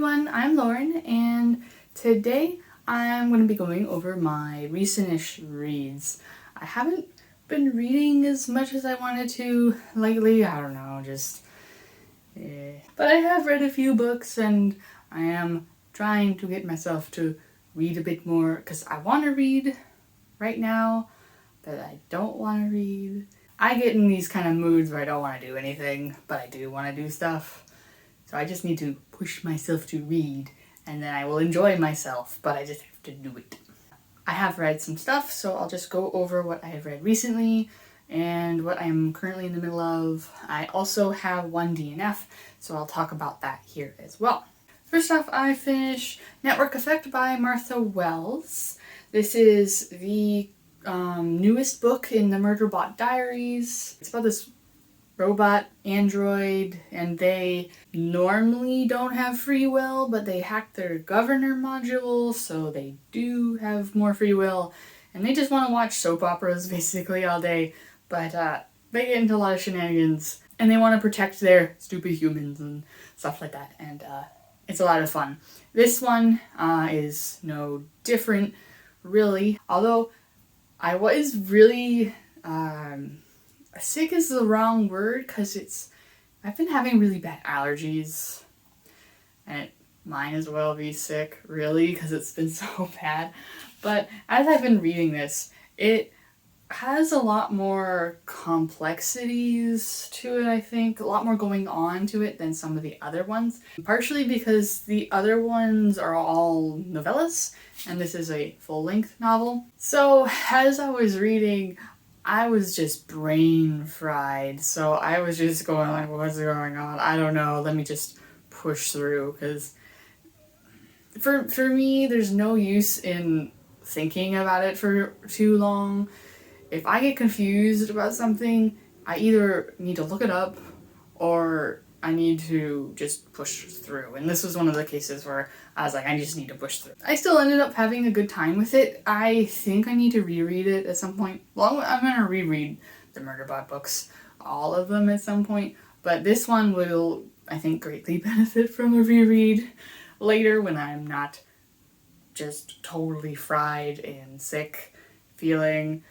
everyone, I'm Lauren, and today I'm going to be going over my recent-ish reads. I haven't been reading as much as I wanted to lately, I don't know, But I have read a few books and I am trying to get myself to read a bit more, because I want to read right now, but I don't want to read. I get in these kind of moods where I don't want to do anything, but I do want to do stuff. So I just need to push myself to read, and then I will enjoy myself, but I just have to do it. I have read some stuff, so I'll just go over what I have read recently and what I'm currently in the middle of. I also have one DNF, so I'll talk about that here as well. First off, I finished Network Effect by Martha Wells. This is the newest book in the Murderbot Diaries. It's about this robot android, and they normally don't have free will, but they hacked their governor module, so they do have more free will, and they just want to watch soap operas basically all day, but they get into a lot of shenanigans, and they want to protect their stupid humans and stuff like that, and it's a lot of fun. This one is no different, really, although I was really sick is the wrong word, because I've been having really bad allergies, and it might as well be sick, really, because it's been so bad. But as I've been reading this, it has a lot more complexities to it, I think, a lot more going on to it than some of the other ones, partially because the other ones are all novellas, and this is a full-length novel. So as I was reading, I was just brain fried, so I was just going like, what's going on? I don't know, let me just push through, because for me, there's no use in thinking about it for too long. If I get confused about something, I either need to look it up or I need to just push through. And this was one of the cases where I was like, I just need to push through. I still ended up having a good time with it. I think I need to reread it at some point. Well, I'm going to reread the Murderbot books, all of them at some point. But this one will, I think, greatly benefit from a reread later when I'm not just totally fried and sick feeling.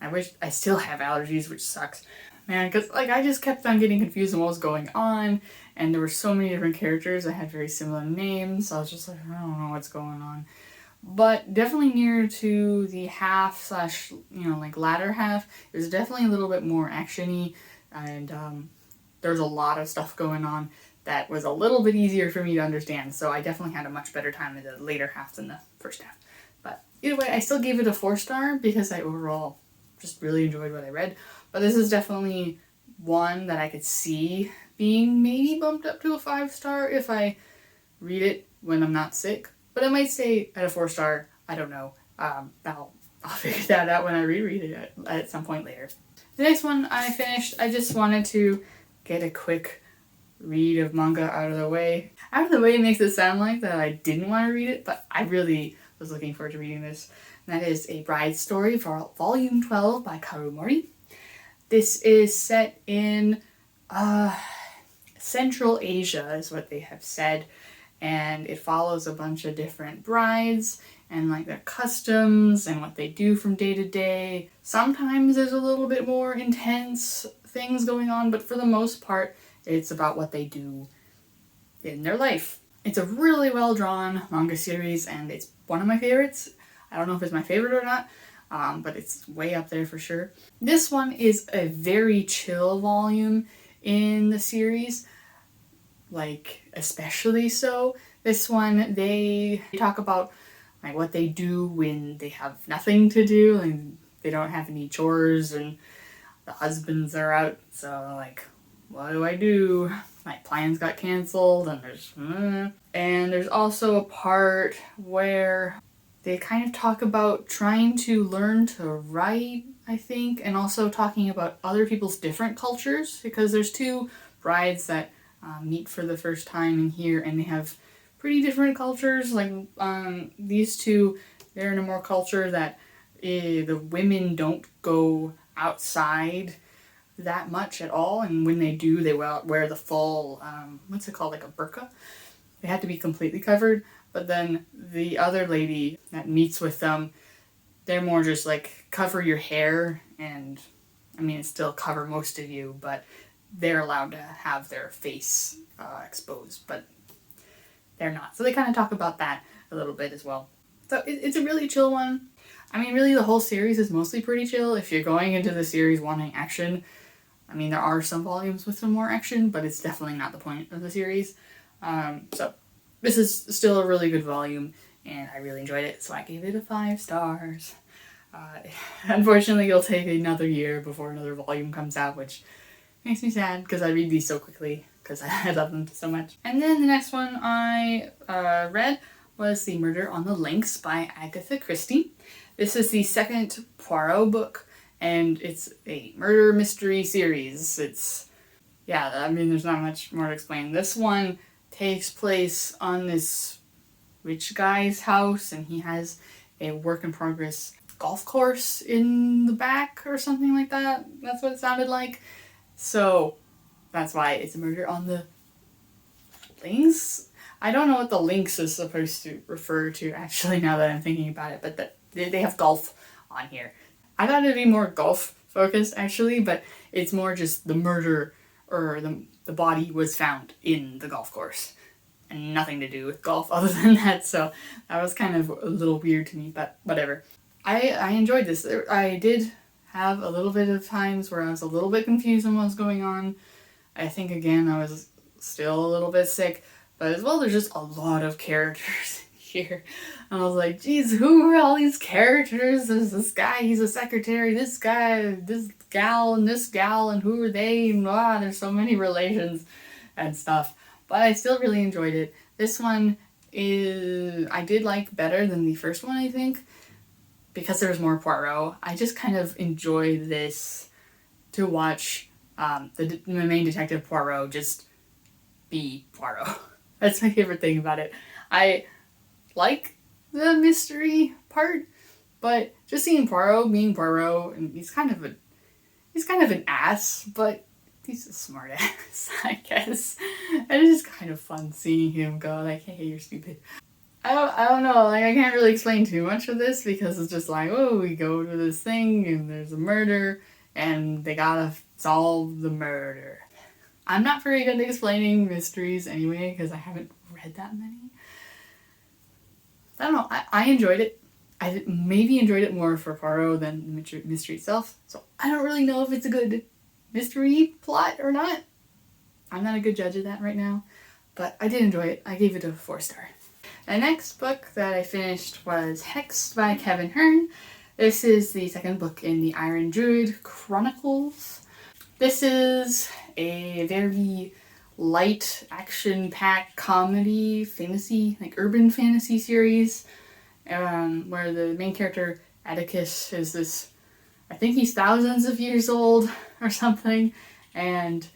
I wish I still have allergies, which sucks. Man, because I just kept on getting confused on what was going on, and there were so many different characters that had very similar names, so I was just like, I don't know what's going on. But definitely near to the half slash, latter half, it was definitely a little bit more action-y, and there's a lot of stuff going on that was a little bit easier for me to understand, so I definitely had a much better time in the later half than the first half. But either way, I still gave it a 4-star because I overall just really enjoyed what I read. But this is definitely one that I could see being maybe bumped up to a 5-star if I read it when I'm not sick. But I might stay at a 4-star. I don't know. I'll figure that out when I reread it at some point later. The next one I finished, I just wanted to get a quick read of manga out of the way. Out of the way makes it sound like that I didn't want to read it, but I really was looking forward to reading this. And that is A Bride's Story for Volume 12 by Kaoru Mori. This is set in Central Asia, is what they have said, and it follows a bunch of different brides and their customs and what they do from day to day. Sometimes there's a little bit more intense things going on, but for the most part, it's about what they do in their life. It's a really well drawn manga series, and it's one of my favorites. I don't know if it's my favorite or not, but it's way up there for sure. This one is a very chill volume in the series, especially so. This one, they talk about what they do when they have nothing to do, and they don't have any chores, and the husbands are out, so what do I do? My plans got canceled, and there's also a part where they kind of talk about trying to learn to write, I think, and also talking about other people's different cultures, because there's two brides that meet for the first time in here, and they have pretty different cultures. These two, they're in a more culture that the women don't go outside that much at all, and when they do, they wear the full, what's it called, like a burqa? they have to be completely covered, but then the other lady that meets with them, they're more just like cover your hair, and I mean, it's still cover most of you, but they're allowed to have their face exposed, but they're not. So they kind of talk about that a little bit as well. So it's a really chill one. I mean, really, the whole series is mostly pretty chill. If you're going into the series wanting action, I mean, there are some volumes with some more action, but it's definitely not the point of the series. So this is still a really good volume, and I really enjoyed it, so I gave it a 5 stars. Unfortunately, it'll take another year before another volume comes out, which makes me sad because I read these so quickly because I love them so much. And then the next one I read was The Murder on the Lynx by Agatha Christie. This is the second Poirot book, and it's a murder mystery series. I mean, there's not much more to explain. This one takes place on this rich guy's house, and he has a work in progress golf course in the back or something like that. That's what it sounded like. So that's why it's a murder on the Lynx. I don't know what the Lynx is supposed to refer to actually now that I'm thinking about it, but they have golf on here. I thought it'd be more golf focused actually, but it's more just the murder, or the body was found in the golf course and nothing to do with golf other than that. So that was kind of a little weird to me, but whatever. I enjoyed this. I did have a little bit of times where I was a little bit confused on what was going on. I think again I was still a little bit sick, but as well there's just a lot of characters here. And I was like, geez, who are all these characters? There's this guy, he's a secretary, this guy, this gal, and who are they? And there's so many relations and stuff. But I still really enjoyed it. This one I did like better than the first one, I think, because there was more Poirot. I just kind of enjoyed this to watch the main detective Poirot just be Poirot. That's my favorite thing about it. I like the mystery part, but just seeing Poirot being Poirot, and he's kind of an ass, but he's a smart ass, I guess. And it's just kind of fun seeing him go like, hey, you're stupid. I don't know, like I can't really explain too much of this because it's just like, oh, we go to this thing and there's a murder and they gotta solve the murder. I'm not very good at explaining mysteries anyway because I haven't read that many. I don't know, I enjoyed it. I maybe enjoyed it more for Poirot than the mystery itself, so I don't really know if it's a good mystery plot or not. I'm not a good judge of that right now, but I did enjoy it. I gave it a 4-star. The next book that I finished was Hexed by Kevin Hearn. This is the second book in the Iron Druid Chronicles. This is a very light, action-packed comedy, fantasy, like urban fantasy series, where the main character, Atticus, is this, I think he's thousands of years old or something, and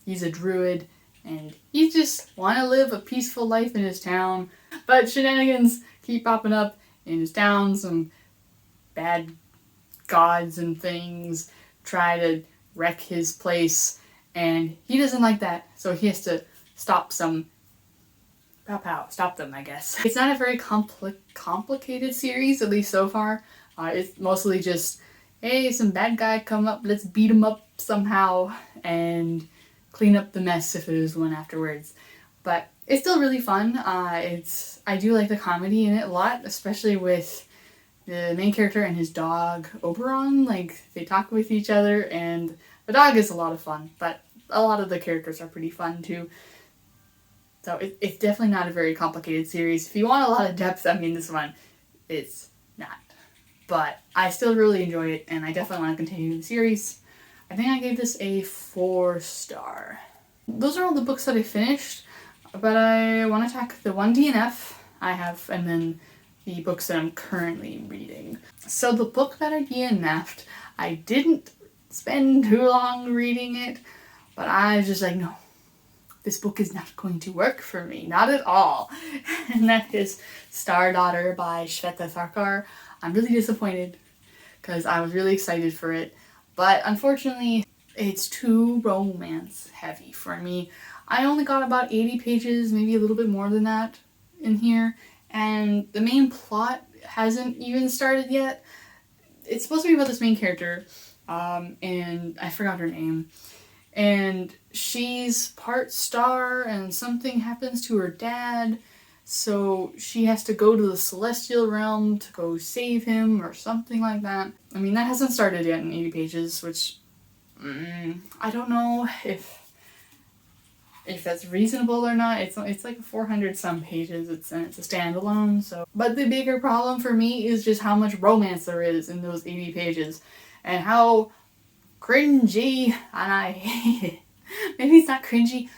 he's a druid, and he just want to live a peaceful life in his town, but shenanigans keep popping up in his town. Some bad gods and things try to wreck his place, and he doesn't like that, so he has to stop them, I guess. It's not a very complicated series, at least so far. It's mostly just, hey, some bad guy come up, let's beat him up somehow, and clean up the mess if there's one afterwards. But it's still really fun. I do like the comedy in it a lot, especially with the main character and his dog Oberon. Like, they talk with each other, and the dog is a lot of fun, but a lot of the characters are pretty fun too. So it's definitely not a very complicated series. If you want a lot of depth, I mean, this one, it's not. But I still really enjoy it, and I definitely want to continue the series. I think I gave this a 4-star. Those are all the books that I finished, but I want to talk the one DNF I have, and then the books that I'm currently reading. So the book that I DNF'd, I didn't spend too long reading it, but I was just like, no, this book is not going to work for me, not at all. And that is Star Daughter by Shweta Tharkar. I'm really disappointed because I was really excited for it, but unfortunately it's too romance heavy for me. I only got about 80 pages, maybe a little bit more than that in here, and the main plot hasn't even started yet. It's supposed to be about this main character, and I forgot her name, and she's part star, and something happens to her dad, so she has to go to the celestial realm to go save him or something like that. I mean, that hasn't started yet in 80 pages, which I don't know if that's reasonable or not. It's like 400 some pages. It's a standalone. So, but the bigger problem for me is just how much romance there is in those 80 pages, and how cringy, and I hate it. Maybe it's not cringy.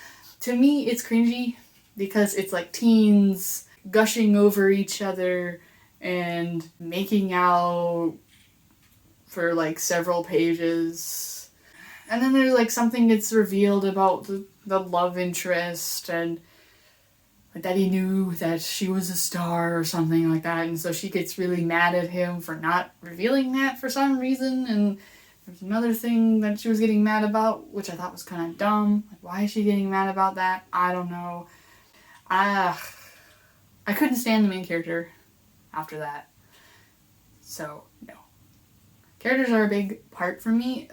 To me, it's cringy because it's like teens gushing over each other and making out for like several pages. And then there's like something gets revealed about the love interest, and like that he knew that she was a star or something like that, and so she gets really mad at him for not revealing that for some reason. And there's another thing that she was getting mad about, which I thought was kind of dumb. Like, why is she getting mad about that? I don't know. I couldn't stand the main character after that. So, no. Characters are a big part for me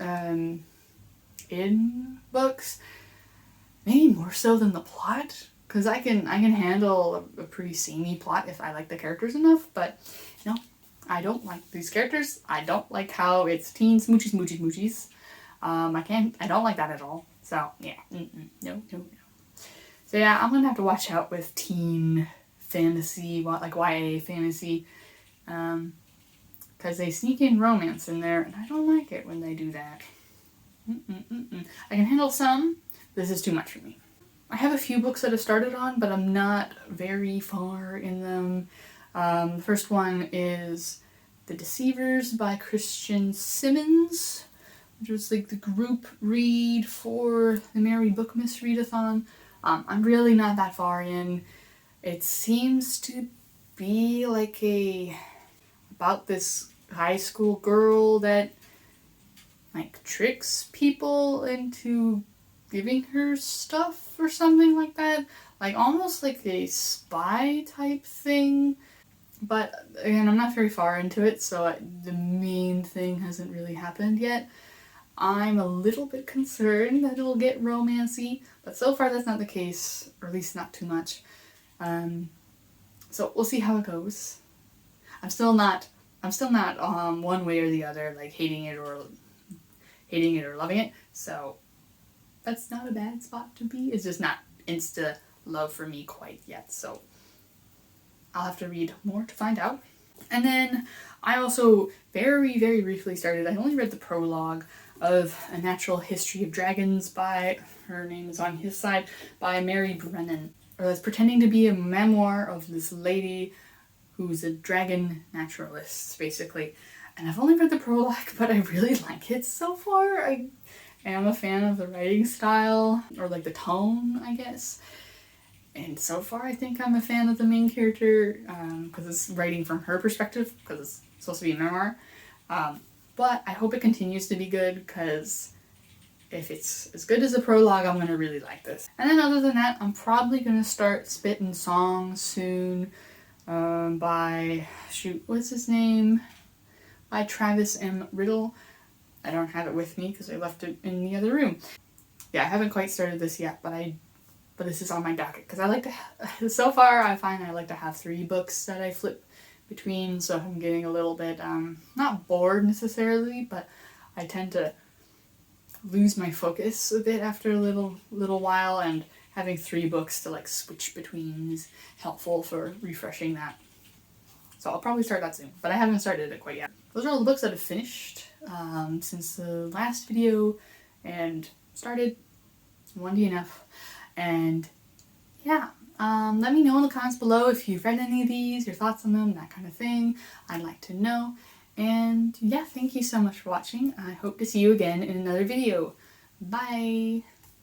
in books. Maybe more so than the plot, because I can handle a pretty samey plot if I like the characters enough, but no, I don't like these characters. I don't like how it's teen smoochies, moochies, moochies. I don't like that at all. So, yeah, no. So yeah, I'm gonna have to watch out with teen fantasy, like YA fantasy, because they sneak in romance in there, and I don't like it when they do that. I can handle some. This is too much for me. I have a few books that I've started on, but I'm not very far in them. The first one is The Deceivers by Christian Simmons, which was like the group read for the Mary Bookmas Readathon. I'm really not that far in. It seems to be like about this high school girl that like tricks people into giving her stuff or something like that. Like almost like a spy type thing. But again, I'm not very far into it, so the main thing hasn't really happened yet. I'm a little bit concerned that it'll get romancy, but so far that's not the case, or at least not too much. So we'll see how it goes. I'm still not one way or the other, like hating it or loving it. So that's not a bad spot to be. It's just not insta love for me quite yet. So I'll have to read more to find out. And then I also very, very briefly started, I only read the prologue of A Natural History of Dragons by, her name is on his side, by Mary Brennan. Or that's pretending to be a memoir of this lady who's a dragon naturalist, basically. And I've only read the prologue, but I really like it so far. I am a fan of the writing style, or like the tone, I guess. And so far I think I'm a fan of the main character, because it's writing from her perspective, because it's supposed to be a memoir. But I hope it continues to be good, because if it's as good as the prologue, I'm going to really like this. And then other than that, I'm probably going to start spitting songs soon by, what's his name? By Travis M. Riddle. I don't have it with me because I left it in the other room. Yeah, I haven't quite started this yet, but this is on my docket because I like to, so far I find I like to have 3 books that I flip between, so I'm getting a little bit, not bored necessarily, but I tend to lose my focus a bit after a little while, and having 3 books to like switch between is helpful for refreshing that. So I'll probably start that soon, but I haven't started it quite yet. Those are all the books that I've finished since the last video and started one DNF. And yeah, let me know in the comments below if you've read any of these, your thoughts on them, that kind of thing. I'd like to know. And yeah, thank you so much for watching. I hope to see you again in another video. Bye!